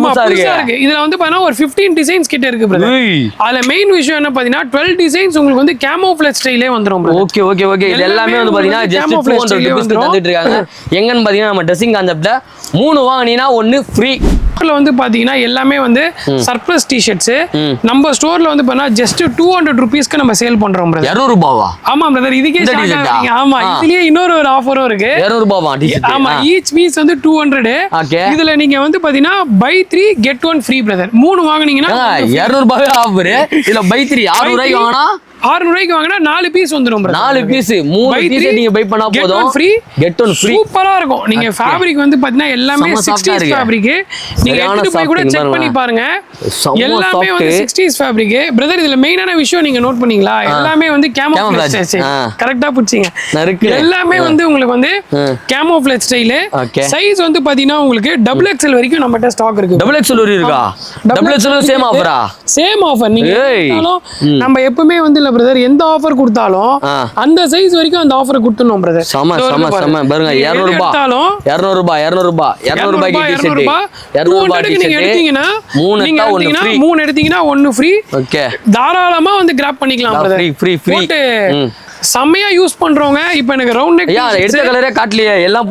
புதுசா இருக்கு. இதுல வந்து பாத்தீங்கன்னா ஒரு 15 டிசைன்ஸ் கிட்ட இருக்கு பிரதர். அதுல மெயின் விஷயம் என்ன பாத்தீங்கன்னா 12 டிசைன்ஸ் உங்களுக்கு வந்து கேமோஃப்ளேஜ் ஸ்டைலே வந்துரும் பிரதர். Okay okay okay. இது எல்லாமே வந்து பாத்தீங்கன்னா ஜஸ்ட் 200 ரூபாய்க்கு தந்துட்டு இருக்காங்க. எங்கன்னு பாத்தீங்கன்னா நம்ம ட்ரெஸ்ஸிங் கான்செப்ட்ல 3 வாங்குனீங்கன்னா 1 ஃப்ரீ. வந்து பாத்தீங்கன்னா எல்லாமே வந்து சர்ப்ளஸ் டி-ஷர்ட்ஸ் நம்ம ஸ்டோர்ல வந்து பாத்தீங்கன்னா ஜஸ்ட் 200 ரூபீஸ்க்கு நம்ம சேல் பண்றோம் பிரதர். 200 ரூபாவா? ஆமா பிரதர். இதுக்கே ஷாக். ஆமா இதுலயே இன்னொரு ஒரு ஆஃபரும் இருக்கு. 200 ரூபாவா டி-ஷர்ட்? ஆமா ஈச் பீஸ் வந்து 200. இதுல நீங்க வந்து பாத்தீங்கன்னா buy 3 get 1 free பிரதர். 3 வாங்குனீங்கன்னா 200 ரூபாயே ஆஃபர். இதுல buy 3 600 ரூபாய்க்கு வாங்குனா 600 ரூபாய்க்கு வாங்குனா 4 பீஸ் வந்துரும் பிரதர். 4 பீஸ் 3 பீஸ் நீங்க பை பண்ணா போதும். get 1 free. சூப்பரா இருக்கும். நீங்க ஃபேப்ரிக் வந்து பாத்தீங்கன்னா எல்லாமே 60s ஃபேப்ரிக். நீங்க எடுத்து போய் கூட செக் பண்ணி பாருங்க. எல்லாமே வந்து 60s ஃபேப்ரிக். பிரதர் இதுல மெயினான விஷயம் நீங்க நோட் பண்ணீங்களா? எல்லாமே வந்து கேமோஃப்ளேஜ். கரெக்ட்டா புடிச்சீங்க. எல்லாமே வந்து உங்களுக்கு வந்து கேமோஃப்ளேஜ் ஸ்டைல். சைஸ் வந்து பாத்தீங்கன்னா உங்களுக்கு டபுள் எக்ஸ்எல் வரைக்கும் நம்மட்ட ஸ்டாக் இருக்கு. டபுள் எக்ஸ்எல் வரைக்கும் இருக்கா? டபுள் எக்ஸ்எல் சேம் ஆஃபரா? Same offer. நீங்க நம்ம எப்பவுமே வந்து பிரதர் எந்த ஆஃபர் கொடுத்தாலும் அந்த சைஸ் வரைக்கும் அந்த ஆஃபர் கொடுத்துறோம் பிரதர். சம சம சம பாருங்க. 200 ரூபாய் 200 ரூபாய் 200 ரூபாய் 200 ரூபாய்க்கு டி-ஷர்ட் 200 ரூபாய் நீங்க எடுத்தீங்கன்னா 3 எடுத்தீங்கன்னா 1 ஃப்ரீ. ஓகே தாராளமா வந்து கிராப் பண்ணிக்கலாம் பிரதர். Free free. செமையா யூஸ் பண்றவங்க. இப்போ எனக்கு ரவுண்ட் நெக் எடுத்த கலரே காட்டலையே எல்லாம்